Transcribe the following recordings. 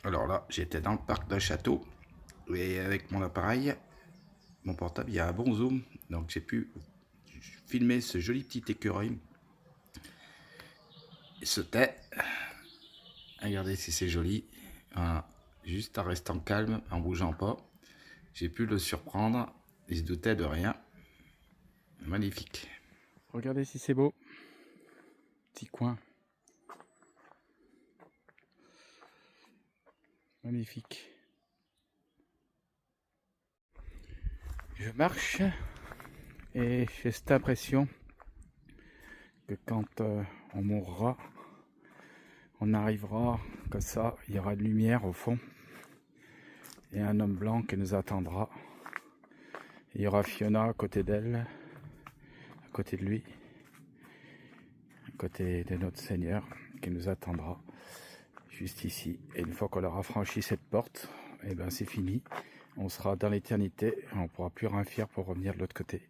Alors là, j'étais dans le parc d'un château et avec mon appareil, mon portable, il y a un bon zoom, donc j'ai pu filmer ce joli petit écureuil. Il sautait. Regardez si c'est joli. Voilà. Juste en restant calme, en bougeant pas, j'ai pu le surprendre. Il se doutait de rien. Magnifique. Regardez si c'est beau. Petit coin. Magnifique. Je marche et j'ai cette impression que quand on mourra, on arrivera comme ça, il y aura de lumière au fond et un homme blanc qui nous attendra. Il y aura Fiona à côté d'elle, à côté de lui, à côté de notre Seigneur qui nous attendra juste ici. Et une fois qu'on aura franchi cette porte, et ben c'est fini. On sera dans l'éternité, on ne pourra plus rien faire pour revenir de l'autre côté.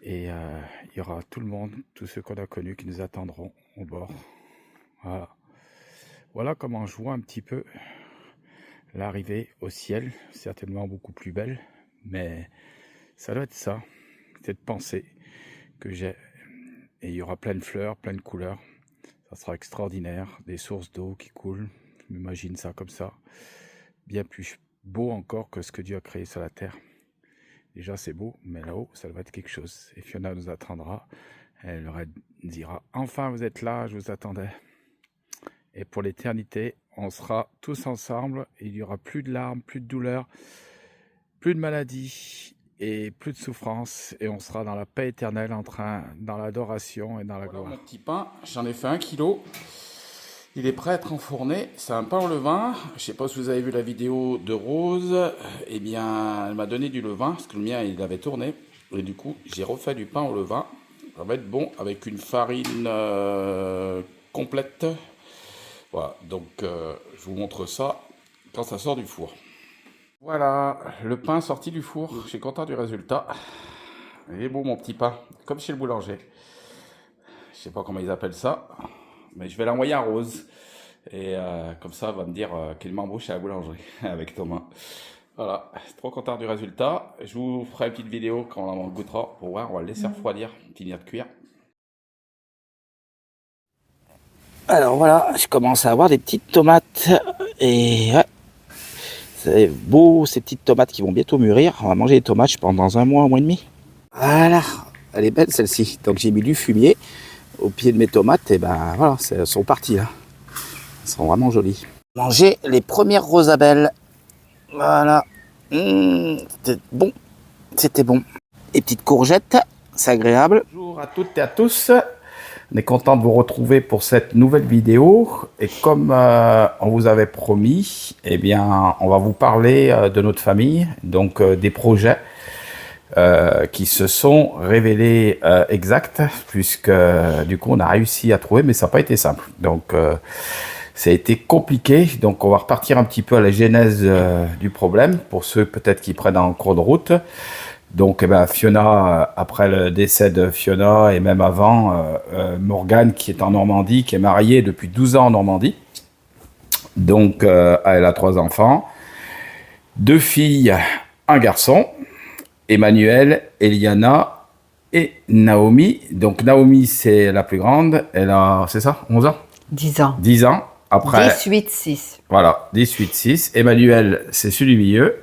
Et il y aura tout le monde, tous ceux qu'on a connus qui nous attendront au bord. Voilà. Voilà comment je vois un petit peu l'arrivée au ciel, certainement beaucoup plus belle, mais ça doit être ça, cette pensée que j'ai. Et il y aura plein de fleurs, plein de couleurs, ça sera extraordinaire, des sources d'eau qui coulent, je m'imagine ça comme ça, bien plus beau encore que ce que Dieu a créé sur la terre. Déjà c'est beau, mais là-haut ça va être quelque chose. Et Fiona nous attendra, elle leur dira « Enfin vous êtes là, je vous attendais ». Et pour l'éternité, on sera tous ensemble, il n'y aura plus de larmes, plus de douleurs, plus de maladies et plus de souffrance. Et on sera dans la paix éternelle, dans l'adoration et dans la gloire. Mon petit pain, j'en ai fait 1 kilo. Il est prêt à être enfourné. C'est un pain au levain. Je ne sais pas si vous avez vu la vidéo de Rose. Eh bien, elle m'a donné du levain, parce que le mien, il avait tourné. Et du coup, j'ai refait du pain au levain. Ça va être bon, avec une farine complète. Voilà, donc je vous montre ça quand ça sort du four. Voilà, le pain sorti du four. Je suis content du résultat. Il est beau mon petit pain, comme chez le boulanger. Je sais pas comment ils appellent ça, mais je vais l'envoyer à Rose. Et comme ça, elle va me dire qu'il m'embauche à la boulangerie avec Thomas. Voilà, trop content du résultat. Je vous ferai une petite vidéo quand on en goûtera pour voir. On va le laisser refroidir, finir de cuire. Alors voilà, je commence à avoir des petites tomates. Et ouais, c'est beau ces petites tomates qui vont bientôt mûrir. On va manger les tomates, je pense, dans un mois et demi. Voilà, elle est belle celle-ci. Donc j'ai mis du fumier au pied de mes tomates. Et ben voilà, elles sont parties là. Elles sont vraiment jolies. Manger les premières rosabelles. Voilà. C'était bon. C'était bon. Les petites courgettes, c'est agréable. Bonjour à toutes et à tous. On est content de vous retrouver pour cette nouvelle vidéo. Et comme on vous avait promis, eh bien, on va vous parler de notre famille, donc des projets qui se sont révélés exacts, puisque du coup, on a réussi à trouver, mais ça n'a pas été simple. Donc, ça a été compliqué. Donc, on va repartir un petit peu à la genèse du problème, pour ceux peut-être qui prennent en cours de route. Donc, eh ben, Fiona, après le décès de Fiona, et même avant, Morgane, qui est en Normandie, qui est mariée depuis 12 ans en Normandie. Donc, elle a 3 enfants, 2 filles, 1 garçon, Emmanuel, Eliana et Naomi. Donc, Naomi, c'est la plus grande. Elle a, c'est ça, 11 ans 10 ans. 10 ans. Après, 18-6. Voilà, 18-6. Emmanuel, c'est celui du milieu.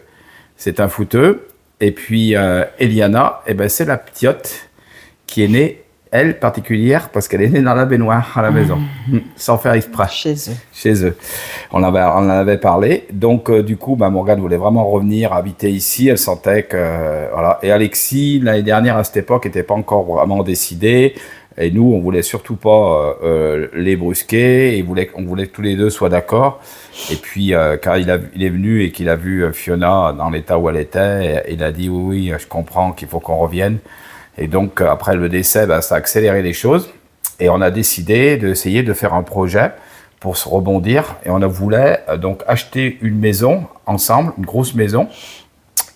C'est un footeux. Et puis, Eliana, eh ben, c'est la petite qui est née, elle, particulière, parce qu'elle est née dans la baignoire à la maison, sans faire exprès. Chez eux. Chez eux. On en avait parlé. Donc, du coup, bah, Morgane voulait vraiment revenir habiter ici. Elle sentait que... voilà. Et Alexis, l'année dernière, à cette époque, n'était pas encore vraiment décidé. Et nous, on voulait surtout pas les brusquer. Et on voulait que tous les deux soient d'accord. Et puis, quand il est venu et qu'il a vu Fiona dans l'état où elle était, il a dit oui, je comprends qu'il faut qu'on revienne. Et donc, après le décès, ben, ça a accéléré les choses. Et on a décidé d'essayer de faire un projet pour se rebondir. Et on a voulu donc acheter une maison ensemble, une grosse maison.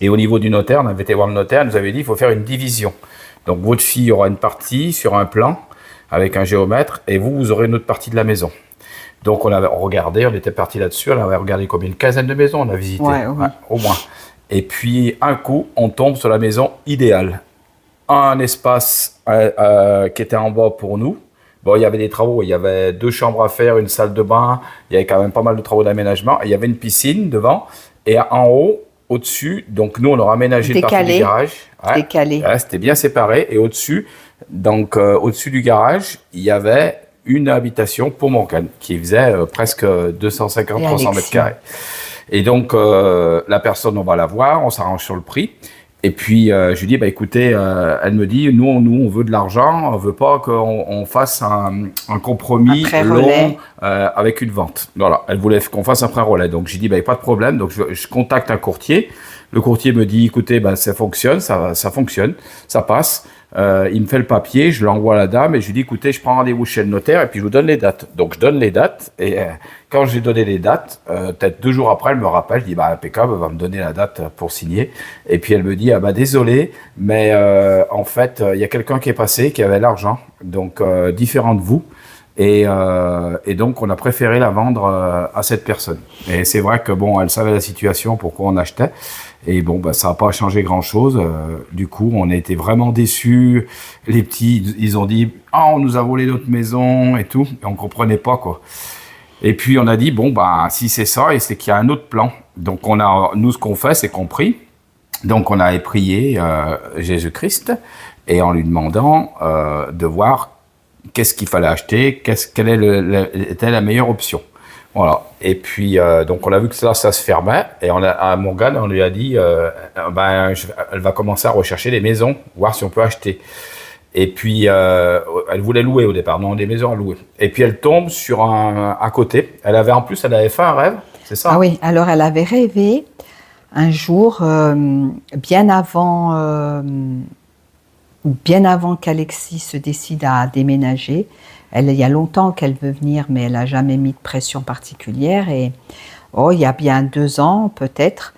Et au niveau du notaire, on avait été voir le notaire, il nous avait dit qu'il faut faire une division. Donc, votre fille aura une partie sur un plan avec un géomètre et vous aurez une autre partie de la maison. Donc on regardait, on était parti là-dessus, on avait regardé combien, une quinzaine de maisons on a visité, au moins. Et puis un coup, on tombe sur la maison idéale. Un espace qui était en bas pour nous. Bon, il y avait des travaux, il y avait 2 chambres à faire, une salle de bain, il y avait quand même pas mal de travaux d'aménagement. Il y avait une piscine devant, et en haut, au-dessus, donc nous on a aménagé une partie du garage. Décalé. C'était bien séparé, et au-dessus, donc au-dessus du garage, il y avait une habitation pour Morgane, qui faisait presque 250-300 mètres carrés. Et donc la personne, on va la voir, on s'arrange sur le prix. Et puis, je lui dis, bah, écoutez, elle me dit, nous, on veut de l'argent, on veut pas qu'on fasse un compromis long avec une vente. Voilà, elle voulait qu'on fasse un pré-relais. Donc, j'ai dit, bah, pas de problème. Donc, je contacte un courtier. Le courtier me dit, écoutez, bah, ça fonctionne, ça fonctionne, ça passe. Il me fait le papier, je l'envoie à la dame et je lui dis, écoutez, je prends rendez-vous chez le notaire et puis je vous donne les dates. Donc, je donne les dates et quand j'ai donné les dates, peut-être 2 jours après, elle me rappelle, je dis, bah, impeccable, elle va me donner la date pour signer. Et puis, elle me dit, ah, bah, désolé, mais en fait, il y a quelqu'un qui est passé, qui avait l'argent, donc différent de vous. Et donc, on a préféré la vendre à cette personne. Et c'est vrai que, bon, elle savait la situation, pourquoi on achetait. Et bon, bah, ça n'a pas changé grand-chose. Du coup, on a été vraiment déçus. Les petits, ils ont dit « Ah, on nous a volé notre maison et tout. » Et on ne comprenait pas, quoi. Et puis, on a dit « Bon, bah, si c'est ça, et c'est qu'il y a un autre plan. » Donc, nous, ce qu'on fait, c'est qu'on prie. Donc, on a prié Jésus-Christ et en lui demandant de voir qu'est-ce qu'il fallait acheter, quelle était la meilleure option. Voilà. Et puis, donc, on a vu que ça se fermait. Et à Morgane, on lui a dit, elle va commencer à rechercher des maisons, voir si on peut acheter. Et puis, elle voulait louer au départ, non, des maisons à louer. Et puis, elle tombe sur à côté. Elle avait fait un rêve, c'est ça? Ah oui, alors elle avait rêvé un jour, bien avant qu'Alexis se décide à déménager. Il y a longtemps qu'elle veut venir, mais elle n'a jamais mis de pression particulière. Et il y a bien 2 ans, peut-être,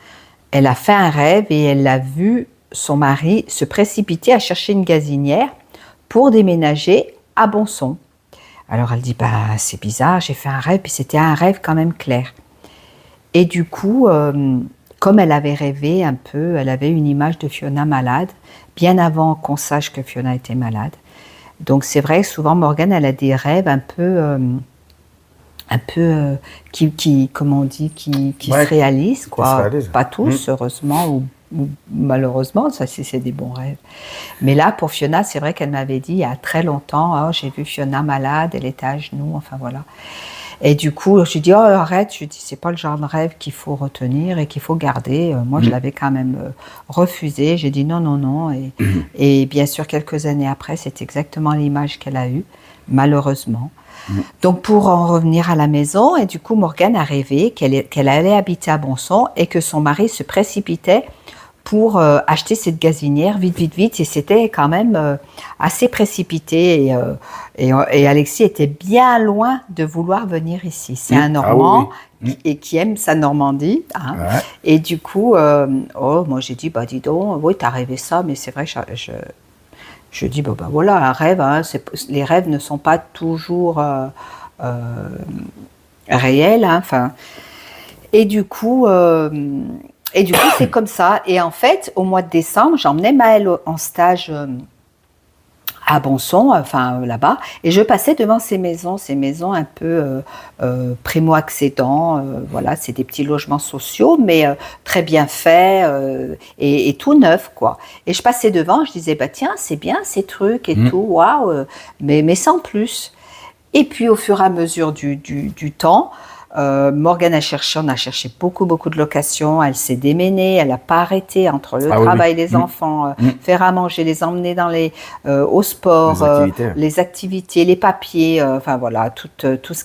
elle a fait un rêve et elle a vu son mari se précipiter à chercher une gazinière pour déménager à Bonson. Alors elle dit, bah, c'est bizarre, j'ai fait un rêve, puis c'était un rêve quand même clair. Et du coup, comme elle avait rêvé un peu, elle avait une image de Fiona malade, bien avant qu'on sache que Fiona était malade. Donc c'est vrai, souvent Morgane, elle a des rêves un peu comment on dit, qui se réalisent, quoi. Pas tous, heureusement ou malheureusement, ça c'est des bons rêves. Mais là, pour Fiona, c'est vrai qu'elle m'avait dit il y a très longtemps, j'ai vu Fiona malade, elle était à genoux, enfin voilà. Et du coup, je lui dis, arrête, je lui dis, c'est pas le genre de rêve qu'il faut retenir et qu'il faut garder. Moi, je l'avais quand même refusé. J'ai dit non. Et bien sûr, quelques années après, c'est exactement l'image qu'elle a eue, malheureusement. Donc, pour en revenir à la maison, et du coup, Morgane a rêvé qu'elle allait habiter à Bonson et que son mari se précipitait pour acheter cette gazinière vite. Et c'était quand même assez précipité. Et Alexis était bien loin de vouloir venir ici. C'est un Normand et qui aime sa Normandie. Hein. Ouais. Et du coup, moi j'ai dit, bah dis donc, oui, t'as rêvé ça, mais c'est vrai, je dis, bah voilà, un rêve, hein, les rêves ne sont pas toujours réels. Hein, et du coup, c'est comme ça. Et en fait, au mois de décembre, j'emmenais Maëlle en stage à Bonson, enfin là-bas, et je passais devant ces maisons un peu primo-accédants. Voilà, c'est des petits logements sociaux, mais très bien faits et tout neuf, quoi. Et je passais devant, je disais, bah tiens, c'est bien ces trucs et tout, waouh, mais sans plus. Et puis au fur et à mesure du temps, Morgane on a cherché beaucoup de locations, elle s'est déménée, elle n'a pas arrêté entre le travail, les enfants, faire à manger, les emmener au sport, les activités, les papiers, enfin voilà, tout ce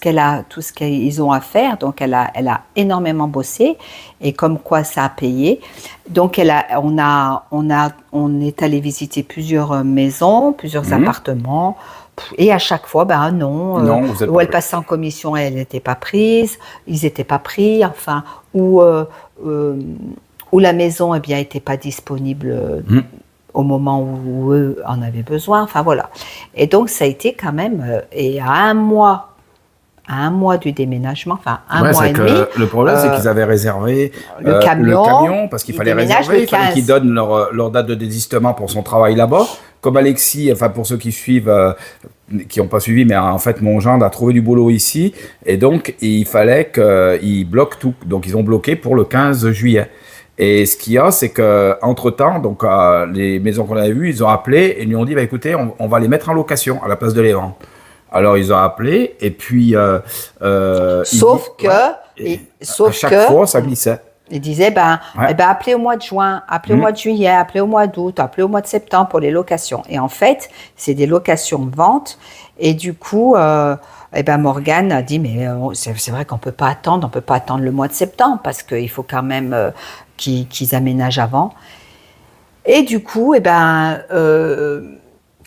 qu'ils ont à faire. Donc elle a énormément bossé et comme quoi ça a payé. Donc on est allé visiter plusieurs maisons, plusieurs appartements. Et à chaque fois, où elle passait en commission, elle n'était pas prise, ils n'étaient pas pris, enfin, ou la maison n'était pas disponible au moment où eux en avaient besoin, enfin voilà. Et donc ça a été quand même, et à un mois à un mois du déménagement, enfin un Ouais, mois c'est et que demi. le problème, c'est qu'ils avaient réservé Le camion, parce qu'il ils fallait déménagent réserver, le il fallait 15. qu'ils donnent leur date de désistement pour son travail là-bas. Comme Alexis, enfin pour ceux qui suivent, qui n'ont pas suivi, mais en fait mon gendre a trouvé du boulot ici, et donc il fallait qu'ils bloquent tout. Donc ils ont bloqué pour le 15 juillet. Et ce qu'il y a, c'est que entre temps, donc les maisons qu'on avait vues, ils ont appelé et ils lui ont dit, bah écoutez, on va les mettre en location à la place de les vendre. Alors ils ont appelé et puis Sauf que, à chaque fois ça glissait. il disait, eh ben, appelez au mois de juin, appelez au mois de juillet, appelez au mois d'août, appelez au mois de septembre pour les locations. Et en fait, c'est des locations-ventes. Et du coup, eh ben, Morgane a dit, mais c'est vrai qu'on peut pas attendre le mois de septembre parce qu'il faut quand même qu'ils aménagent avant. Et du coup, eh ben,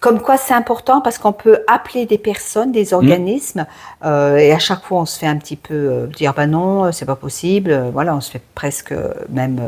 comme quoi c'est important parce qu'on peut appeler des personnes, des organismes, et à chaque fois on se fait un petit peu dire ben non, c'est pas possible, voilà, on se fait presque même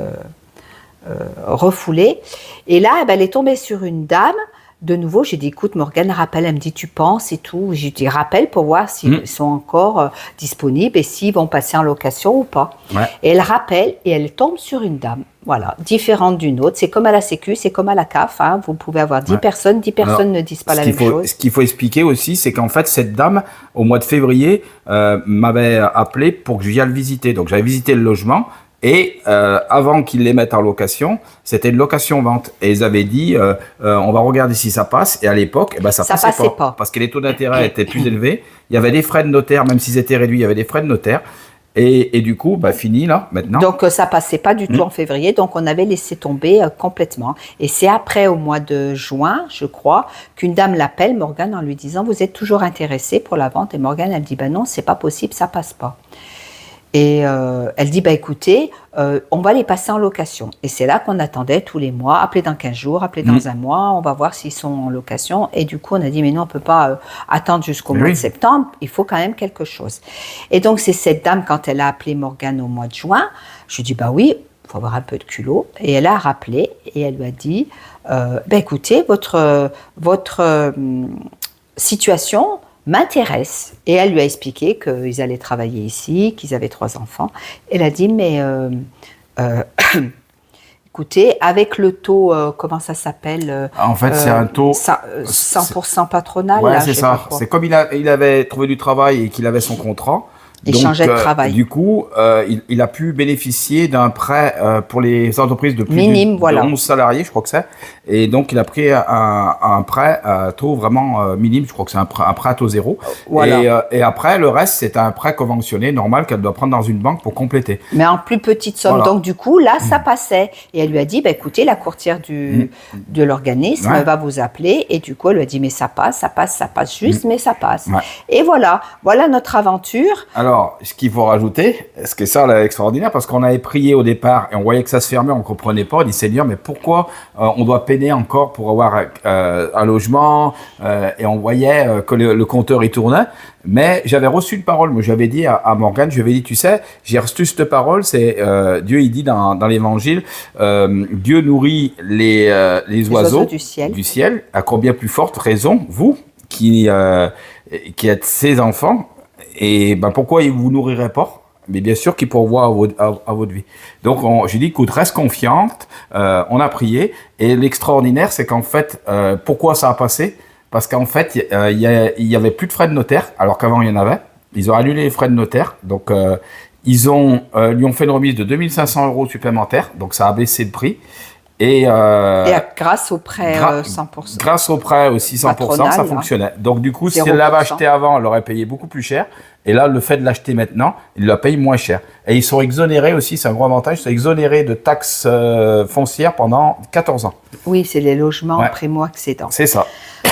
refouler. Et là, ben, elle est tombée sur une dame. De nouveau, j'ai dit écoute, Morgane rappelle, elle me dit tu penses et tout. J'ai dit rappelle pour voir s'ils sont encore disponibles et s'ils vont passer en location ou pas. Ouais. Et elle rappelle et elle tombe sur une dame. Voilà, différente d'une autre. C'est comme à la Sécu, c'est comme à la CAF. Hein. Vous pouvez avoir 10 personnes, 10 personnes alors, ne disent pas la même chose. Ce qu'il faut expliquer aussi, c'est qu'en fait, cette dame, au mois de février, m'avait appelé pour que je vienne le visiter. Donc, j'avais visité le logement. Et avant qu'ils les mettent en location, c'était une location-vente. Et ils avaient dit, on va regarder si ça passe. Et à l'époque, eh ben, ça passait pas. Parce que les taux d'intérêt étaient plus élevés. Il y avait des frais de notaire, même s'ils étaient réduits, il y avait des frais de notaire. Et du coup, bah, fini là, maintenant. Donc, ça passait pas du tout en février. Donc, on avait laissé tomber complètement. Et c'est après, au mois de juin, je crois, qu'une dame l'appelle, Morgane, en lui disant, vous êtes toujours intéressé pour la vente? Et Morgane, elle dit, ben non, c'est pas possible, ça passe pas. Et elle dit, bah, écoutez, on va les passer en location. Et c'est là qu'on attendait tous les mois, appelez dans 15 jours, appelez dans un mois, on va voir s'ils sont en location. Et du coup, on a dit, mais non, on ne peut pas attendre jusqu'au mois de septembre, il faut quand même quelque chose. Et donc, c'est cette dame, quand elle a appelé Morgane au mois de juin, je lui ai dit, bah oui, il faut avoir un peu de culot. Et elle a rappelé et elle lui a dit, bah, écoutez, votre situation m'intéresse. Et elle lui a expliqué qu'ils allaient travailler ici, qu'ils avaient 3 enfants. Elle a dit, mais écoutez, avec le taux, comment ça s'appelle en fait, c'est un taux 100% patronal. Ouais, c'est ça. C'est comme il avait trouvé du travail et qu'il avait son contrat. Il changeait de travail. Du coup, il a pu bénéficier d'un prêt pour les entreprises de plus de 11 salariés, je crois que c'est. Et donc, il a pris un prêt à taux vraiment minime, je crois que c'est un prêt à taux zéro. Voilà. Et après, le reste, c'est un prêt conventionné, normal, qu'elle doit prendre dans une banque pour compléter. Mais en plus petite somme. Voilà. Donc, du coup, là, ça passait. Et elle lui a dit, bah, écoutez, la courtière de l'organisme va vous appeler. Et du coup, elle lui a dit, mais ça passe juste, mais ça passe. Ouais. Et voilà notre aventure. Alors, ce qu'il faut rajouter, ce qui est ça là, extraordinaire, parce qu'on avait prié au départ et on voyait que ça se fermait, on ne comprenait pas. On dit, Seigneur, mais pourquoi on doit peiner encore pour avoir un logement et on voyait que le compteur il tournait. Mais j'avais reçu une parole, moi j'avais dit à Morgane, je lui avais dit, tu sais, j'ai reçu cette parole, c'est Dieu il dit dans l'évangile, Dieu nourrit les oiseaux du ciel, à combien plus forte raison, vous qui êtes ses enfants, et ben pourquoi il vous nourrirait pas? Mais bien sûr qu'il pourvoit à votre vie. Donc j'ai dit, écoute, reste confiante, on a prié, et l'extraordinaire c'est qu'en fait, pourquoi ça a passé? Parce qu'en fait, il y avait plus de frais de notaire, alors qu'avant il y en avait. Ils ont annulé les frais de notaire, donc lui ont fait une remise de 2500 € supplémentaires, donc ça a baissé le prix. Et grâce au prêt 100%. Grâce au prêt aussi 100%, patronal, ça fonctionnait. Donc du coup, si elle l'avait acheté avant, elle aurait payé beaucoup plus cher. Et là, le fait de l'acheter maintenant, il la paye moins cher. Et ils sont exonérés aussi, c'est un gros avantage, ils sont exonérés de taxes foncières pendant 14 ans. Oui, c'est les logements primo-accédants. C'est ça.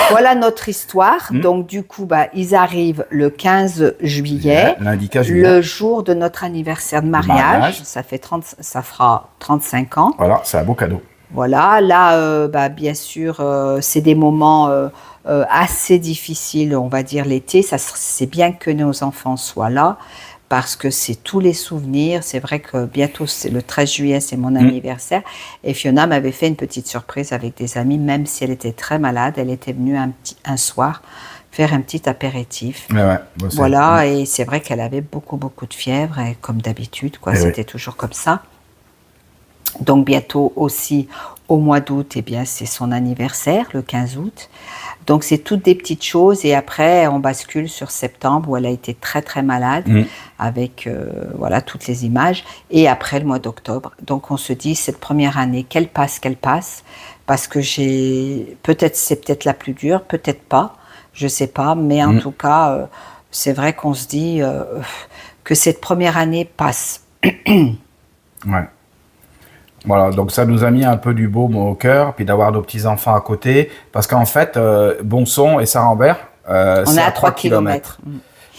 Voilà notre histoire. Donc du coup, ils arrivent le 15 juillet, le jour de notre anniversaire de mariage. Ça fera 35 ans. Voilà, c'est un beau cadeau. Voilà, là, bien sûr, c'est des moments assez difficiles, on va dire l'été. C'est bien que nos enfants soient là parce que c'est tous les souvenirs. C'est vrai que bientôt, c'est le 13 juillet, c'est mon anniversaire. Et Fiona m'avait fait une petite surprise avec des amis, même si elle était très malade. Elle était venue un soir faire un petit apéritif. Ouais, voilà, et c'est vrai qu'elle avait beaucoup de fièvre, et comme d'habitude, quoi, c'était toujours comme ça. Donc bientôt aussi, au mois d'août, eh bien, c'est son anniversaire, le 15 août. Donc c'est toutes des petites choses, et après on bascule sur septembre où elle a été très malade, avec voilà, toutes les images, et après le mois d'octobre. Donc on se dit, cette première année, qu'elle passe, parce que c'est peut-être la plus dure, peut-être pas, je sais pas, mais en tout cas, c'est vrai qu'on se dit que cette première année passe. Ouais. Voilà, donc ça nous a mis un peu du baume au cœur, puis d'avoir nos petits-enfants à côté, parce qu'en fait, Bonson et Saint-Rambert, c'est à 3 kilomètres.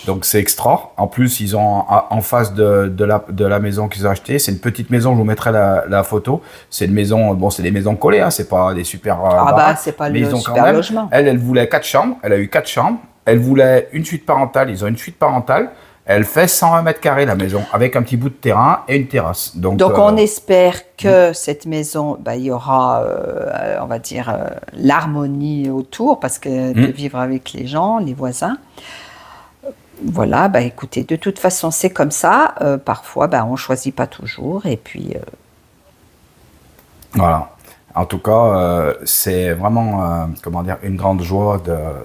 Donc c'est extra. En plus, ils ont en face de la maison qu'ils ont achetée, c'est une petite maison, je vous mettrai la photo. C'est une maison, bon, c'est des maisons collées, hein, c'est pas des super baraques, c'est pas mais le ils ont quand super même, logement. Elle voulait 4 chambres, elle a eu 4 chambres, elle voulait une suite parentale, ils ont une suite parentale. Elle fait 120 mètres carrés la maison, avec un petit bout de terrain et une terrasse. Donc on espère que cette maison, il y aura, on va dire, l'harmonie autour, parce que de vivre avec les gens, les voisins. Voilà, écoutez, de toute façon, c'est comme ça. Parfois, on ne choisit pas toujours. Et puis. Voilà. En tout cas, c'est vraiment, comment dire, une grande joie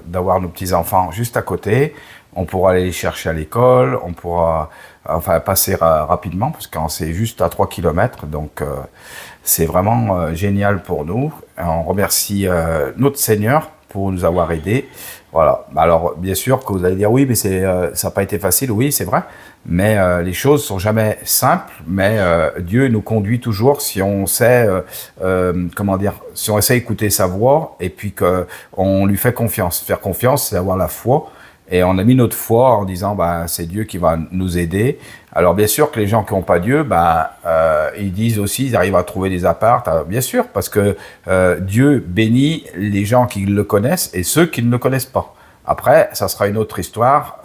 d'avoir nos petits-enfants juste à côté. On pourra aller les chercher à l'école, on pourra passer rapidement, parce que c'est juste à 3 kilomètres. Donc, c'est vraiment génial pour nous. On remercie notre Seigneur pour nous avoir aidés. Voilà. Alors, bien sûr que vous allez dire, oui, mais ça n'a pas été facile. Oui, c'est vrai. Mais les choses sont jamais simples. Mais Dieu nous conduit toujours si on sait, si on essaie d'écouter sa voix, et puis qu'on lui fait confiance. Faire confiance, c'est avoir la foi. Et on a mis notre foi en disant, c'est Dieu qui va nous aider. Alors, bien sûr que les gens qui n'ont pas Dieu, ils disent aussi, ils arrivent à trouver des apparts. Bien sûr, parce que Dieu bénit les gens qui le connaissent et ceux qui ne le connaissent pas. Après, ça sera une autre histoire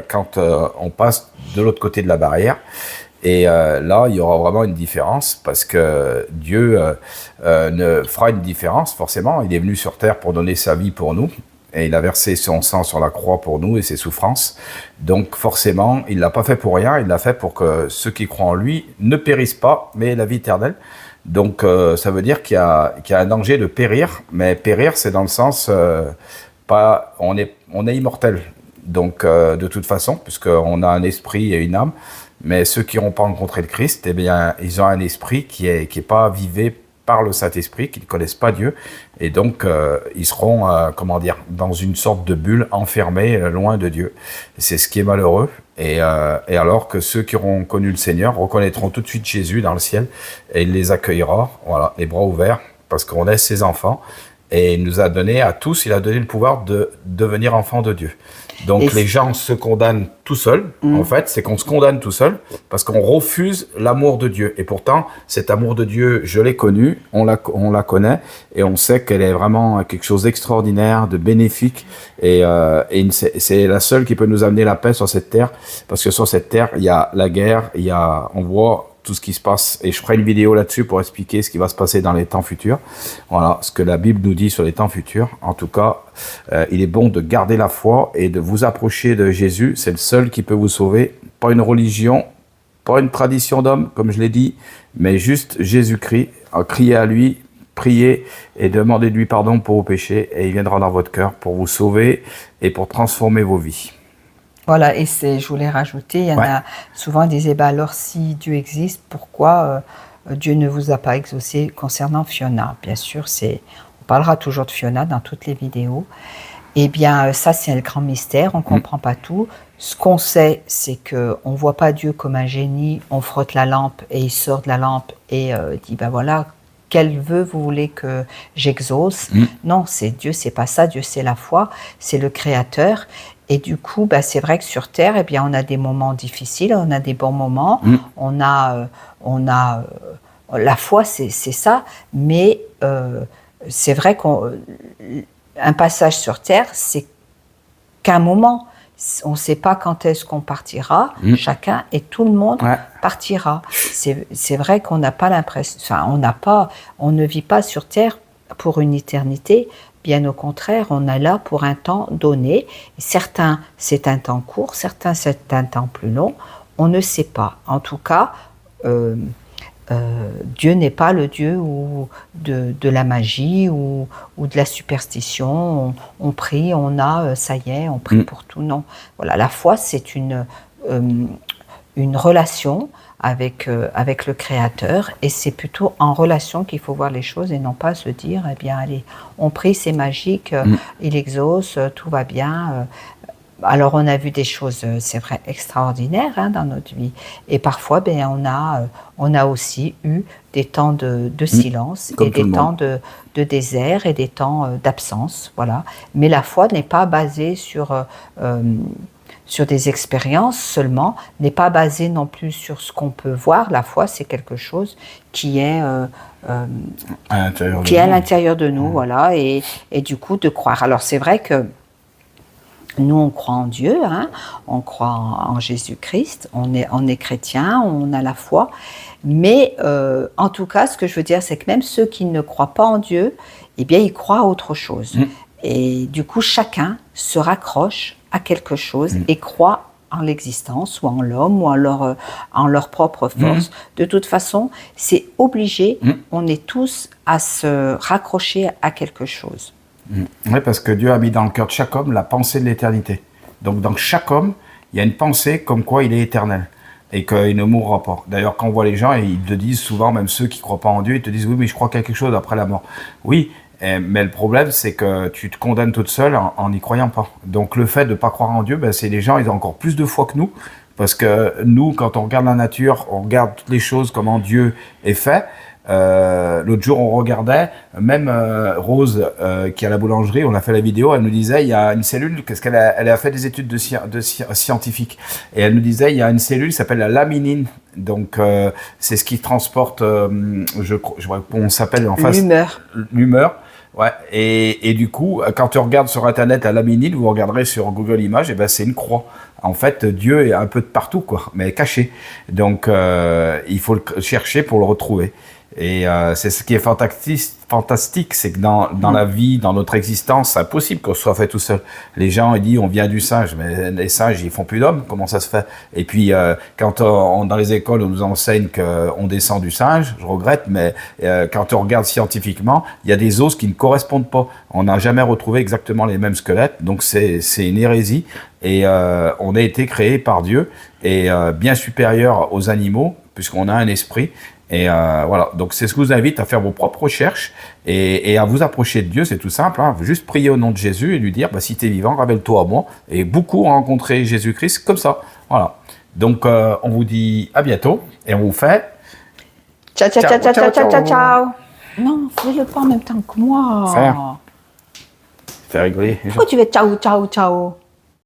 quand on passe de l'autre côté de la barrière. Et là, il y aura vraiment une différence, parce que Dieu ne fera une différence, forcément. Il est venu sur terre pour donner sa vie pour nous. Et il a versé son sang sur la croix pour nous et ses souffrances. Donc forcément, il ne l'a pas fait pour rien, il l'a fait pour que ceux qui croient en lui ne périssent pas, mais aient la vie éternelle. Donc ça veut dire qu'il y a un danger de périr, mais périr, c'est dans le sens, on est immortel. Donc de toute façon, puisqu'on a un esprit et une âme, mais ceux qui n'ont pas rencontré le Christ, eh bien, ils ont un esprit qui est pas vivé par le Saint-Esprit, qui ne connaissent pas Dieu, et donc ils seront, dans une sorte de bulle, enfermés, loin de Dieu. C'est ce qui est malheureux, et alors que ceux qui auront connu le Seigneur reconnaîtront tout de suite Jésus dans le ciel, et il les accueillera, voilà, les bras ouverts, parce qu'on est ses enfants, et il nous a donné à tous, il a donné le pouvoir de devenir enfants de Dieu. Donc les gens se condamnent tout seuls, en fait, c'est qu'on se condamne tout seul, parce qu'on refuse l'amour de Dieu. Et pourtant, cet amour de Dieu, je l'ai connu, on la connaît, et on sait qu'elle est vraiment quelque chose d'extraordinaire, de bénéfique, et c'est la seule qui peut nous amener la paix sur cette terre, parce que sur cette terre, il y a la guerre, on voit tout ce qui se passe, et je ferai une vidéo là-dessus pour expliquer ce qui va se passer dans les temps futurs. Voilà, ce que la Bible nous dit sur les temps futurs. En tout cas, il est bon de garder la foi et de vous approcher de Jésus. C'est le seul qui peut vous sauver. Pas une religion, pas une tradition d'homme, comme je l'ai dit, mais juste Jésus-Christ. Criez à lui, priez et demandez de lui pardon pour vos péchés, et il viendra dans votre cœur pour vous sauver et pour transformer vos vies. Voilà, et je voulais rajouter, il y en a souvent qui disaient, alors si Dieu existe, pourquoi Dieu ne vous a pas exaucé concernant Fiona? Bien sûr, on parlera toujours de Fiona dans toutes les vidéos. Eh bien, ça, c'est le grand mystère, on ne comprend pas tout. Ce qu'on sait, c'est qu'on ne voit pas Dieu comme un génie, on frotte la lampe et il sort de la lampe et dit, voilà, quel vœu vous voulez que j'exauce? Non, c'est Dieu, c'est pas ça. Dieu, c'est la foi, c'est le Créateur. Et du coup, c'est vrai que sur Terre, eh bien, on a des moments difficiles, on a des bons moments, on a la foi, c'est ça. Mais c'est vrai qu'un passage sur Terre, c'est qu'un moment. On ne sait pas quand est-ce qu'on partira, chacun et tout le monde partira. C'est vrai qu'on n'a pas l'impression, on ne vit pas sur Terre pour une éternité. Bien au contraire, on est là pour un temps donné. Certains, c'est un temps court, certains, c'est un temps plus long. On ne sait pas. En tout cas, Dieu n'est pas le Dieu de la magie ou de la superstition. On prie, on a, ça y est, on prie pour tout. Non. Voilà, la foi, c'est une relation avec le Créateur, et c'est plutôt en relation qu'il faut voir les choses et non pas se dire, eh bien allez, on prie, c'est magique, il exauce, tout va bien. Alors on a vu des choses, c'est vrai, extraordinaires dans notre vie, et parfois on a aussi eu des temps de silence et des temps de désert et des temps d'absence, voilà. Mais la foi n'est pas basée sur des expériences seulement, n'est pas basée non plus sur ce qu'on peut voir. La foi, c'est quelque chose qui est à l'intérieur de nous, voilà, et du coup de croire. Alors c'est vrai que nous, on croit en Dieu, on croit en Jésus-Christ, on est chrétien, on a la foi, mais en tout cas, ce que je veux dire, c'est que même ceux qui ne croient pas en Dieu, eh bien, ils croient à autre chose. Et du coup, chacun se raccroche à quelque chose et croit en l'existence, ou en l'homme, ou en leur propre force. De toute façon, c'est obligé, on est tous à se raccrocher à quelque chose. Oui, parce que Dieu a mis dans le cœur de chaque homme la pensée de l'éternité. Donc dans chaque homme, il y a une pensée comme quoi il est éternel et qu'il ne mourra pas. D'ailleurs, quand on voit les gens, ils te disent souvent, même ceux qui ne croient pas en Dieu, ils te disent « oui, mais je crois qu'il y a quelque chose après la mort ». Oui, mais le problème, c'est que tu te condamnes toute seule en n'y croyant pas. Donc le fait de ne pas croire en Dieu, c'est les gens, ils ont encore plus de foi que nous. Parce que nous, quand on regarde la nature, on regarde toutes les choses, comment Dieu est fait. L'autre jour, on regardait, même Rose, qui est à la boulangerie, on a fait la vidéo, elle nous disait, il y a une cellule, qu'est-ce qu'elle a, elle a fait des études scientifiques, et elle nous disait, il y a une cellule qui s'appelle la laminine, donc c'est ce qui transporte, je crois qu'on s'appelle en face... L'humeur. Ouais, et du coup, quand tu regardes sur Internet la laminine, vous regarderez sur Google Images, et ben c'est une croix. En fait, Dieu est un peu de partout, quoi, mais caché. Donc, il faut le chercher pour le retrouver. Et c'est ce qui est fantastique, c'est que dans la vie, dans notre existence, c'est impossible qu'on soit fait tout seul. Les gens, ils disent, on vient du singe, mais les singes, ils font plus d'hommes, comment ça se fait? Et puis, quand dans les écoles, on nous enseigne qu'on descend du singe, je regrette, mais quand on regarde scientifiquement, il y a des os qui ne correspondent pas. On n'a jamais retrouvé exactement les mêmes squelettes, donc c'est une hérésie. Et on a été créé par Dieu, et bien supérieur aux animaux, puisqu'on a un esprit. Et voilà, donc c'est ce que je vous invite à faire vos propres recherches et à vous approcher de Dieu, c'est tout simple, juste prier au nom de Jésus et lui dire, si tu es vivant, rappelle-toi à moi. Et beaucoup ont rencontré Jésus-Christ comme ça, voilà. Donc on vous dit à bientôt et on vous fait... Ciao, ciao, ciao, ciao, ciao, ciao, ciao, ciao. Non, fais-le pas en même temps que moi. Fais rigoler. Pourquoi tu veux ciao, ciao, ciao?